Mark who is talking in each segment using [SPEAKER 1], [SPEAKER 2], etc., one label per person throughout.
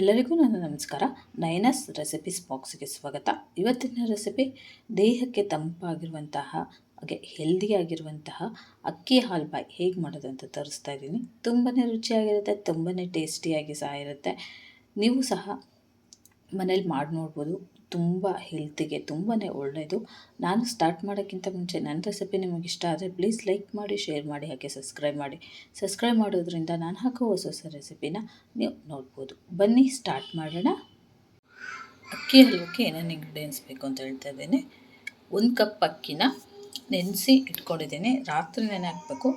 [SPEAKER 1] ಎಲ್ಲರಿಗೂ ನನ್ನ ನಮಸ್ಕಾರ. ನಯನಸ್ ರೆಸಿಪೀಸ್ ಬಾಕ್ಸ್ಗೆ ಸ್ವಾಗತ. ಇವತ್ತಿನ ರೆಸಿಪಿ ದೇಹಕ್ಕೆ ತಂಪಾಗಿರುವಂತಹ ಹಾಗೆ ಹೆಲ್ದಿಯಾಗಿರುವಂತಹ ಅಕ್ಕಿ ಹಾಲು ಬಾಯಿ ಹೇಗೆ ಮಾಡೋದು ಅಂತ ತೋರಿಸ್ತಾ ಇದ್ದೀನಿ. ತುಂಬಾ ರುಚಿಯಾಗಿರುತ್ತೆ, ತುಂಬಾ ಟೇಸ್ಟಿಯಾಗಿ ಸಹ ಇರುತ್ತೆ. ನೀವು ಸಹ ಮನೇಲಿ ಮಾಡಿ ನೋಡ್ಬೋದು. ತುಂಬ ಹೆಲ್ತಿಗೆ ತುಂಬಾ ಒಳ್ಳೆಯದು. ನಾನು ಸ್ಟಾರ್ಟ್ ಮಾಡೋಕ್ಕಿಂತ ಮುಂಚೆ ನನ್ನ ರೆಸಿಪಿ ನಿಮಗೆ ಇಷ್ಟ ಆದರೆ ಪ್ಲೀಸ್ ಲೈಕ್ ಮಾಡಿ, ಶೇರ್ ಮಾಡಿ, ಹಾಗೆ ಸಬ್ಸ್ಕ್ರೈಬ್ ಮಾಡಿ. ಸಬ್ಸ್ಕ್ರೈಬ್ ಮಾಡೋದ್ರಿಂದ ನಾನು ಹಾಕೋ ಹೊಸ ಹೊಸ ರೆಸಿಪಿನ ನೀವು ನೋಡ್ಬೋದು. ಬನ್ನಿ ಸ್ಟಾರ್ಟ್ ಮಾಡೋಣ. ಅಕ್ಕಿ ಹಲ್ವಕ್ಕೆ ಏನೇನು ಇಂಗ್ರೀಡಿಯೆಂಟ್ಸ್ ಬೇಕು ಅಂತ ಹೇಳ್ತಾ ಇದ್ದೇನೆ. 1 ಕಪ್ ಅಕ್ಕಿನ ನೆನೆಸಿ ಇಟ್ಕೊಂಡಿದ್ದೀನಿ. ರಾತ್ರಿ ನೆನೆ ಹಾಕಬೇಕು.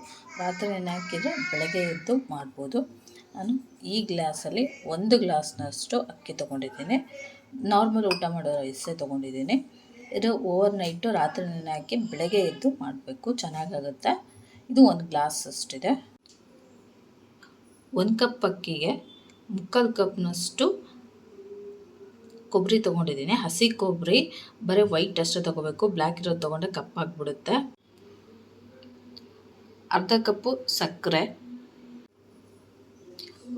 [SPEAKER 1] ರಾತ್ರಿ ನೆನೆ ಹಾಕಿದರೆ ಬೆಳಗ್ಗೆ ಎದ್ದು ಮಾಡ್ಬೋದು. ನಾನು ಈ ಗ್ಲಾಸಲ್ಲಿ 1 ಗ್ಲಾಸ್ನಷ್ಟು ಅಕ್ಕಿ ತೊಗೊಂಡಿದ್ದೀನಿ. ನಾರ್ಮಲ್ ಊಟ ಮಾಡೋ ರೈಸೇ ತೊಗೊಂಡಿದ್ದೀನಿ. ಇದು ಓವರ್ ನೈಟು ರಾತ್ರಿ ನೆನೆ ಹಾಕಿ ಬೆಳಗ್ಗೆ ಎದ್ದು ಮಾಡಬೇಕು, ಚೆನ್ನಾಗಾಗುತ್ತೆ. ಇದು 1 ಗ್ಲಾಸ್ ಅಷ್ಟಿದೆ. 1 ಕಪ್ ಅಕ್ಕಿಗೆ 3/4 ಕಪ್ನಷ್ಟು ಕೊಬ್ಬರಿ ತೊಗೊಂಡಿದ್ದೀನಿ. ಹಸಿ ಕೊಬ್ಬರಿ, ಬರೀ ವೈಟ್ ಅಷ್ಟೇ ತೊಗೋಬೇಕು. ಬ್ಲ್ಯಾಕ್ ಇರೋದು ತೊಗೊಂಡ್ರೆ ಕಪ್ಪಾಗಿಬಿಡುತ್ತೆ. ಅರ್ಧ ಕಪ್ಪು ಸಕ್ಕರೆ,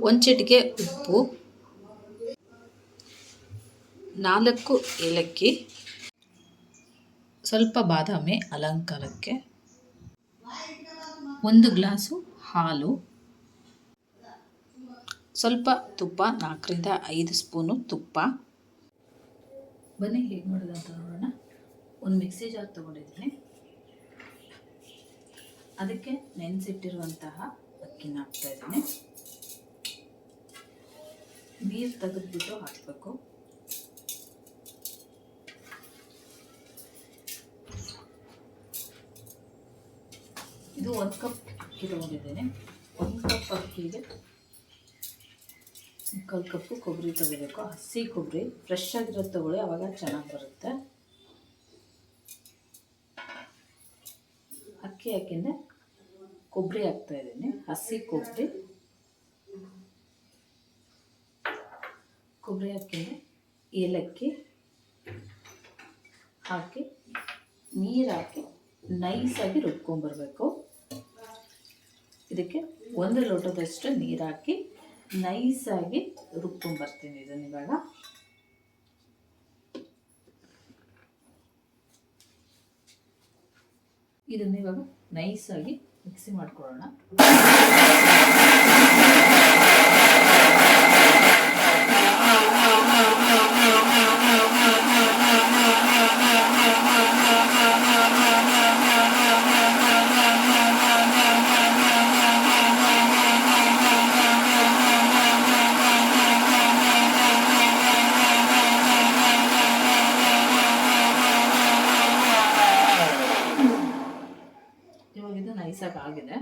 [SPEAKER 1] 1 ಚಿಟಿಕೆ ಉಪ್ಪು, 4 ಏಲಕ್ಕಿ, ಸ್ವಲ್ಪ ಬಾದಾಮಿ ಅಲಂಕಾರಕ್ಕೆ, 1 ಗ್ಲಾಸು ಹಾಲು, ಸ್ವಲ್ಪ ತುಪ್ಪ, 4ರಿಂದ 5 ಸ್ಪೂನು ತುಪ್ಪ. ಬನ್ನಿ ಹೇಗೆ ಮಾಡೋದು ಅಂತ ನೋಡೋಣ. 1 ಮಿಕ್ಸಿ ಜಾರ್ ತೊಗೊಂಡಿದ್ದೀನಿ. ಅದಕ್ಕೆ ನೆನೆಸಿಟ್ಟಿರುವಂತಹ ಅಕ್ಕಿನ ಹಾಕ್ತಾಯಿದ್ದೀನಿ. ನೀರು ತೆಗೆದ್ಬಿಟ್ಟು ಹಾಕಬೇಕು. ಇದು 1 ಕಪ್ ಅಕ್ಕಿ ತೊಗೊಂಡಿದ್ದೀನಿ. 1 ಕಪ್ ಅಕ್ಕಿಗೆ 1/4 ಕಪ್ಪು ಕೊಬ್ಬರಿ ತೊಗೋಬೇಕು. ಹಸಿ ಕೊಬ್ಬರಿ, ಫ್ರೆಶ್ ಆಗಿರೋದು ತೊಗೊಳ್ಳಿ, ಆವಾಗ ಚೆನ್ನಾಗಿ ಬರುತ್ತೆ. ಅಕ್ಕಿ ಹಾಕಿಂದೆ ಕೊಬ್ಬರಿ ಹಾಕ್ತಾಯಿದ್ದೀನಿ. ಹಸಿ ಕೊಬ್ಬರಿ ಹಾಕಿಂದೆ ಏಲಕ್ಕಿ ಹಾಕಿ ನೀರು ಹಾಕಿ ನೈಸಾಗಿ ರುಬ್ಕೊಂಬರ್ಬೇಕು. ಇದಕ್ಕೆ 1 ಲೋಟದಷ್ಟು ನೀರು ಹಾಕಿ ನೈಸಾಗಿ ರುಬ್ಕೊಂಬರ್ತೀನಿ. ಇದನ್ನಿವಾಗ ನೈಸಾಗಿ ಮಿಕ್ಸಿ ಮಾಡ್ಕೊಳ್ಳೋಣ. ನೈಸಾಗಿದೆ.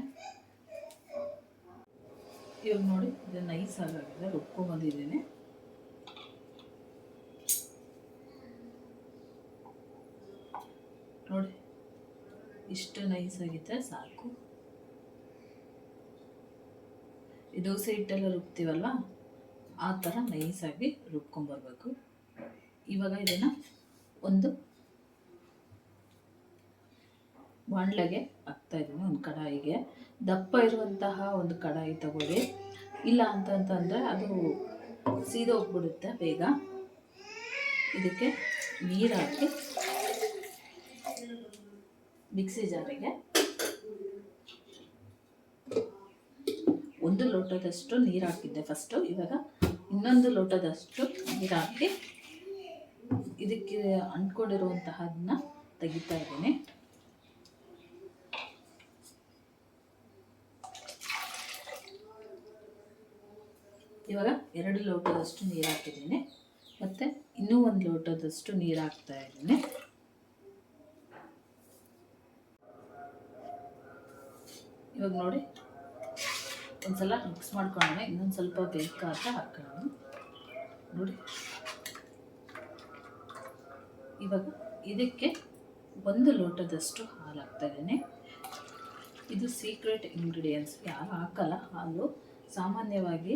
[SPEAKER 1] ಇವಾಗ ನೋಡಿ, ಇದು ನೈಸಾಗಿದೆ, ರುಬ್ಕೊಂಡ್ಬಂದಿದ್ದೀನಿ. ನೋಡಿ, ಇಷ್ಟು ನೈಸಾಗಿದ್ದರೆ ಸಾಕು. ಈ ದೋಸೆ ಹಿಟ್ಟೆಲ್ಲ ರುಬ್ತೀವಲ್ವ, ಆ ಥರ ನೈಸಾಗಿ ರುಬ್ಕೊಂಬರ್ಬೇಕು. ಇವಾಗ ಇದನ್ನು ಒಂದು ಬಾಣಲೆಗೆ ಹಾಕ್ತಾಯಿದ್ದೀನಿ. ಒಂದು ಕಡಾಯಿಗೆ, ದಪ್ಪ ಇರುವಂತಹ ಒಂದು ಕಡಾಯಿ ತಗೊಳ್ಳಿ. ಇಲ್ಲ ಅಂತಂತಂದರೆ ಅದು ಸೀದೋಗ್ಬಿಡುತ್ತೆ ಬೇಗ. ಇದಕ್ಕೆ ನೀರು ಹಾಕಿ ಮಿಕ್ಸಿ ಜಾರಿಗೆ 1 ಲೋಟದಷ್ಟು ನೀರು ಹಾಕಿದ್ದೆ ಫಸ್ಟು. ಇವಾಗ 1 ಲೋಟದಷ್ಟು ನೀರು ಹಾಕಿ ಇದಕ್ಕೆ ಅಂಟ್ಕೊಂಡಿರುವಂತಹದನ್ನ ತೆಗಿತಾ ಇದ್ದೀನಿ. ಇವಾಗ 2 ಲೋಟದಷ್ಟು ನೀರು ಹಾಕಿದ್ದೀನಿ. ಮತ್ತು ಇನ್ನೂ 1 ಲೋಟದಷ್ಟು ನೀರು ಹಾಕ್ತಾ ಇದ್ದೀನಿ. ಇವಾಗ ನೋಡಿ, ಒಂದ್ಸಲ ಮಿಕ್ಸ್ ಮಾಡ್ಕೊಳ್ಳೋಣ. ಇನ್ನೊಂದು ಸ್ವಲ್ಪ ಬೇಕಾದ ಹಾಕೋಣ. ನೋಡಿ, ಇವಾಗ ಇದಕ್ಕೆ 1 ಲೋಟದಷ್ಟು ಹಾಲು ಹಾಕ್ತಾಯಿದ್ದೀನಿ. ಇದು ಸೀಕ್ರೆಟ್ ಇಂಗ್ರೀಡಿಯೆಂಟ್ಸ್, ಯಾರು ಹಾಕಲ್ಲ ಹಾಲು. ಸಾಮಾನ್ಯವಾಗಿ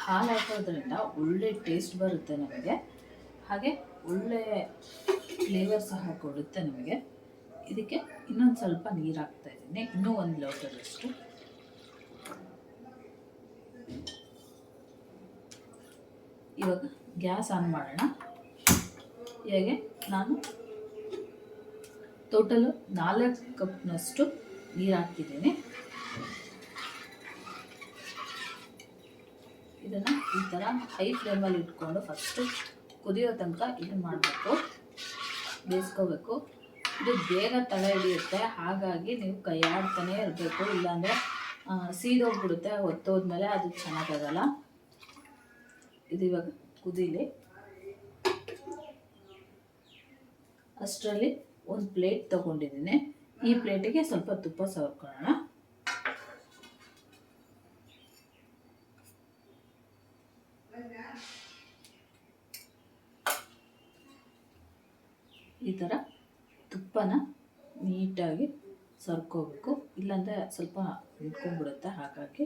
[SPEAKER 1] ಹಾಲು ಹಾಕೋದ್ರಿಂದ ಒಳ್ಳೆ ಟೇಸ್ಟ್ ಬರುತ್ತೆ ನಮಗೆ, ಹಾಗೆ ಒಳ್ಳೆ ಫ್ಲೇವರ್ ಸಹ ಕೊಡುತ್ತೆ ನಮಗೆ. ಇದಕ್ಕೆ ಇನ್ನೊಂದು ಸ್ವಲ್ಪ ನೀರು ಹಾಕ್ತಾಯಿದ್ದೀನಿ, ಇನ್ನೂ 1 ಲೋಟದಷ್ಟು. ಇವಾಗ ಗ್ಯಾಸ್ ಆನ್ ಮಾಡೋಣ. ಹೇಗೆ ನಾನು ಟೋಟಲು 4 ಕಪ್ನಷ್ಟು ನೀರು ಹಾಕಿದ್ದೀನಿ. ಇದನ್ನು ಈ ಥರ ಹೈ ಫ್ಲೇಮಲ್ಲಿ ಇಟ್ಕೊಂಡು ಫಸ್ಟು ಕುದಿಯೋ ತನಕ ಇದನ್ನು ಮಾಡಬೇಕು, ಬೇಯಿಸ್ಕೋಬೇಕು. ಇದು ಬೇಗ ತಳ ಹಿಡಿಯುತ್ತೆ, ಹಾಗಾಗಿ ನೀವು ಕೈ ಆಡ್ತಾನೆ ಇರಬೇಕು, ಇಲ್ಲಾಂದರೆ ಸೀದೋಗ್ಬಿಡುತ್ತೆ. ಒತ್ತೋದ್ಮೇಲೆ ಅದು ಚೆನ್ನಾಗಾಗಲ್ಲ. ಇದು ಇವಾಗ ಕುದೀಲಿ. ಅಷ್ಟರಲ್ಲಿ ಒಂದು ಪ್ಲೇಟ್ ತೊಗೊಂಡಿದ್ದೀನಿ. ಈ ಪ್ಲೇಟಿಗೆ ಸ್ವಲ್ಪ ತುಪ್ಪ ಸವರ್ಕೊಳ್ಳೋಣ. ಈ ಥರ ತುಪ್ಪನ ನೀಟಾಗಿ ಸರ್ಕೋಬೇಕು, ಇಲ್ಲಾಂದರೆ ಸ್ವಲ್ಪ ನಿಂತ್ಕೊಂಡ್ಬಿಡುತ್ತೆ. ಹಾಗಾಗಿ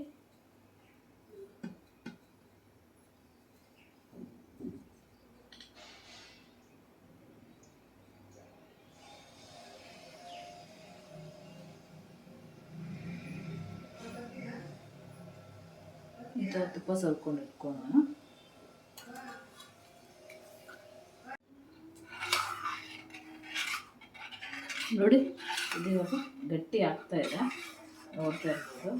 [SPEAKER 1] ಈ ಥರ ತುಪ್ಪ ಸರ್ಕೊಂಡು ಇಟ್ಕೊಳ್ಳೋಣ. ನೋಡಿ, ಇದು ಇವಾಗ ಗಟ್ಟಿ ಆಗ್ತಾ ಇದೆ, ನೋಡ್ತಾ ಇರ್ಬೋದು.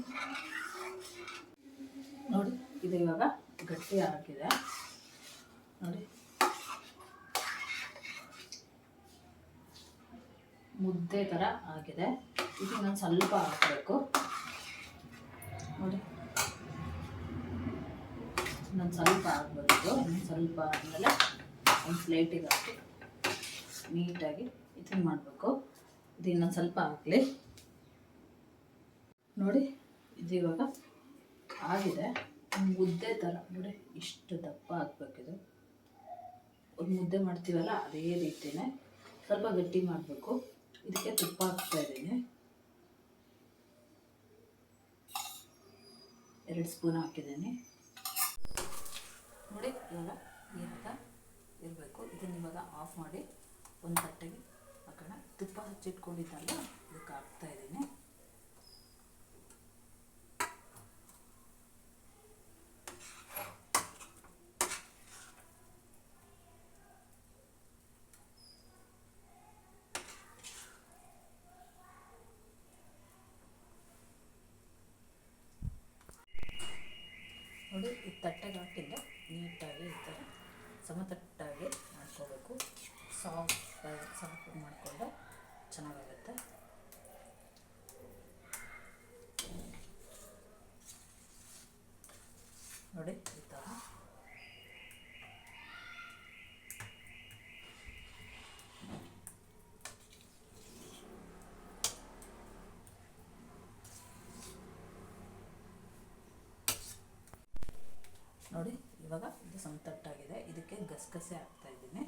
[SPEAKER 1] ನೋಡಿ, ಇದು ಇವಾಗ ಗಟ್ಟಿ ಆಗಿದೆ. ನೋಡಿ, ಮುದ್ದೆ ಥರ ಆಗಿದೆ. ಇದು ನಾನು ಸ್ವಲ್ಪ ಹಾಕಬೇಕು. ನೋಡಿ, ನಾನು ಸ್ವಲ್ಪ ಹಾಕ್ಬೇಕು. ಇನ್ನು ಸ್ವಲ್ಪ ಆದಮೇಲೆ ಒಂದು ಪ್ಲೇಟಿಗೆ ಹಾಕಿ ನೀಟಾಗಿ ಇದನ್ನು ಮಾಡಬೇಕು. ಇದು ಇನ್ನೊಂದು ಸ್ವಲ್ಪ ಹಾಕಲಿ. ನೋಡಿ, ಇದು ಇವಾಗ ಆಗಿದೆ. ಮುದ್ದೆ ಥರ ನೋಡಿ, ಇಷ್ಟು ದಪ್ಪ ಹಾಕ್ಬೇಕಿದು. ಒಂದು ಮುದ್ದೆ ಮಾಡ್ತೀವಲ್ಲ ಅದೇ ರೀತಿಯೇ ಸ್ವಲ್ಪ ಗಟ್ಟಿ ಮಾಡಬೇಕು. ಇದಕ್ಕೆ ತುಪ್ಪ ಹಾಕ್ತಾ ಇದ್ದೀನಿ. 2 ಸ್ಪೂನ್ ಹಾಕಿದ್ದೀನಿ. ನೋಡಿ, ಇವಾಗ ಈ ಥರ ಇರಬೇಕು. ಇದನ್ನು ಇವಾಗ ಆಫ್ ಮಾಡಿ ಒಂದು ತಟ್ಟೆಗೆ ಹಾಕೋಣ. ತುಪ್ಪ ಹಚ್ಚಿಟ್ಕೊಂಡಿದ್ದಲ್ಲ, ಇದಕ್ಕೆ ಹಾಕ್ತಾ ಇದ್ದೀನಿ. ನೋಡಿ, ಈ ತಟ್ಟೆಗೆ ಹಾಕಿದ್ದು ನೀಟಾಗಿ ಈ ಥರ ಸಮತಟ್ಟಾಗಿ ಮಾಡ್ಕೋಬೇಕು. ಸಾಫ್ಟ್ ಮಾಡಿಕೊಂಡ್ರೆ ಚೆನ್ನಾಗಾಗುತ್ತೆ. ನೋಡಿ, ಈ ಥರ ನೋಡಿ, ಇವಾಗ ಇದು ಸಮತಟ್ಟಾಗಿದೆ. ಇದಕ್ಕೆ ಗಸಗಸೆ ಹಾಕ್ತಾ ಇದ್ದೀನಿ.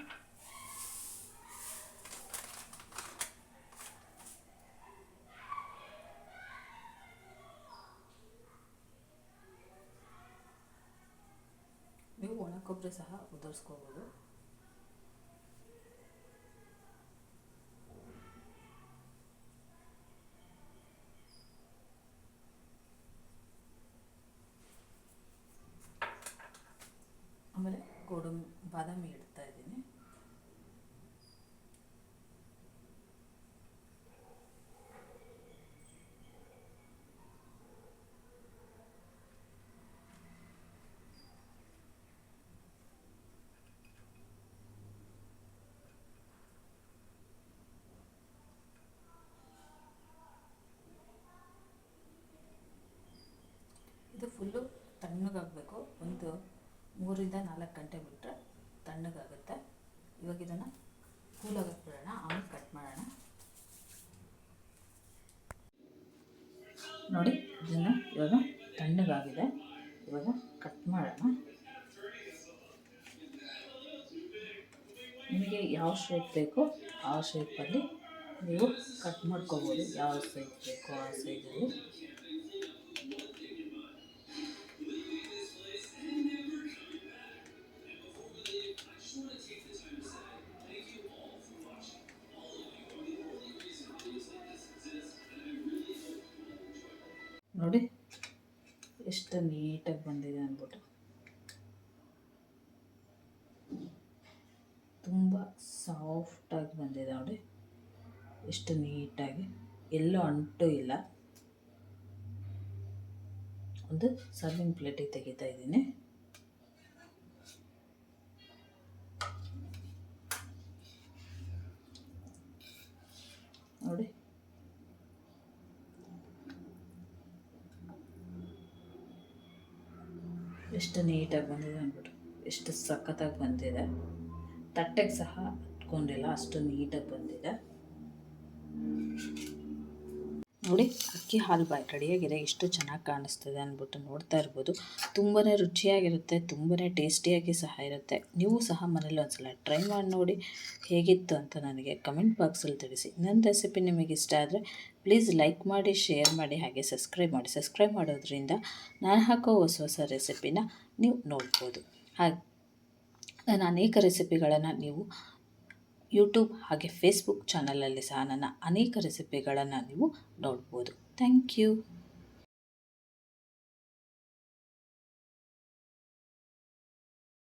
[SPEAKER 1] ನೀವು ಒಣ ಕೊಬ್ಬರಿ ಸಹ ಉದುರಿಸ್ಕೋಬೋದು. ಆಮೇಲೆ ಬಾದಾಮಿ ಇಡ್ತಾ ಇದ್ದೀನಿ. ಇದು ಫುಲ್ಲು ತಣ್ಣಗಾಗಬೇಕು. ಒಂದು 3 ರಿಂದ 4 ಗಂಟೆ ಬಿಟ್ಟರೆ ತಣ್ಣಗಾಗುತ್ತೆ. ಇವಾಗ ಇದನ್ನು ಕೂಲಾಗಕ್ಕೆ ಬಿಡೋಣ, ಆಮೇಲೆ ಕಟ್ ಮಾಡೋಣ. ನೋಡಿ, ಇದನ್ನು ಇವಾಗ ತಣ್ಣಗಾಗಿದೆ. ಇವಾಗ ಕಟ್ ಮಾಡೋಣ. ನಿಮಗೆ ಯಾವ ಶೇಪ್ ಬೇಕೋ ಆ ಶೇಪಲ್ಲಿ ನೀವು ಕಟ್ ಮಾಡ್ಕೋಬೋದು. ಯಾವ ಸೈಜ್ ಬೇಕೋ ಆ ಸೈಜಲ್ಲಿ. ನೋಡಿ, ಎಷ್ಟು ನೀಟಾಗಿ ಬಂದಿದೆ ಅಂದ್ಬಿಟ್ಟು. ತುಂಬ ಸಾಫ್ಟಾಗಿ ಬಂದಿದೆ ನೋಡಿ, ಎಷ್ಟು ನೀಟಾಗಿ, ಎಲ್ಲೂ ಅಂಟು ಇಲ್ಲ. ಒಂದು ಸರ್ವಿಂಗ್ ಪ್ಲೇಟಿಗೆ ತೆಗಿತಾ ಇದ್ದೀನಿ. ನೋಡಿ, ಎಷ್ಟು ನೀಟಾಗಿ ಬಂದಿದೆ ಅಂದ್ಬಿಟ್ಟು, ಎಷ್ಟು ಸಖತ್ತಾಗಿ ಬಂದಿದೆ. ತಟ್ಟೆಗೆ ಸಹ ಹತ್ಕೊಂಡಿಲ್ಲ, ಅಷ್ಟು ನೀಟಾಗಿ ಬಂದಿದೆ. ನೋಡಿ, ಅಕ್ಕಿ ಹಾಲ್ಬಾಯಿ ರೆಡಿಯಾಗಿದೆ. ಎಷ್ಟು ಚೆನ್ನಾಗಿ ಕಾಣಿಸ್ತಿದೆ ಅಂದ್ಬಿಟ್ಟು ನೋಡ್ತಾ ಇರ್ಬೋದು. ತುಂಬಾ ರುಚಿಯಾಗಿರುತ್ತೆ, ತುಂಬಾ ಟೇಸ್ಟಿಯಾಗಿ ಸಹ ಇರುತ್ತೆ. ನೀವು ಸಹ ಮನೇಲಿ ಒಂದ್ಸಲ ಟ್ರೈ ಮಾಡಿ ನೋಡಿ ಹೇಗಿತ್ತು ಅಂತ ನನಗೆ ಕಮೆಂಟ್ ಬಾಕ್ಸಲ್ಲಿ ತಿಳಿಸಿ. ನನ್ನ ರೆಸಿಪಿ ನಿಮಗೆ ಇಷ್ಟ ಆದರೆ ಪ್ಲೀಸ್ ಲೈಕ್ ಮಾಡಿ, ಶೇರ್ ಮಾಡಿ, ಹಾಗೆ ಸಬ್ಸ್ಕ್ರೈಬ್ ಮಾಡಿ. ಸಬ್ಸ್ಕ್ರೈಬ್ ಮಾಡೋದ್ರಿಂದ ನಾನು ಹಾಕೋ ಹೊಸ ರೆಸಿಪಿನ ನೀವು ನೋಡ್ಬೋದು. ಹಾಗೆ ನಾನು ಅನೇಕ ರೆಸಿಪಿಗಳನ್ನು ನೀವು ಯೂಟ್ಯೂಬ್ ಹಾಗೆ ಫೇಸ್ಬುಕ್ ಚಾನಲಲ್ಲಿ ಸಹ ನನ್ನ ಅನೇಕ ರೆಸಿಪಿಗಳನ್ನು ನೀವು ನೋಡ್ಬೋದು. Thank you.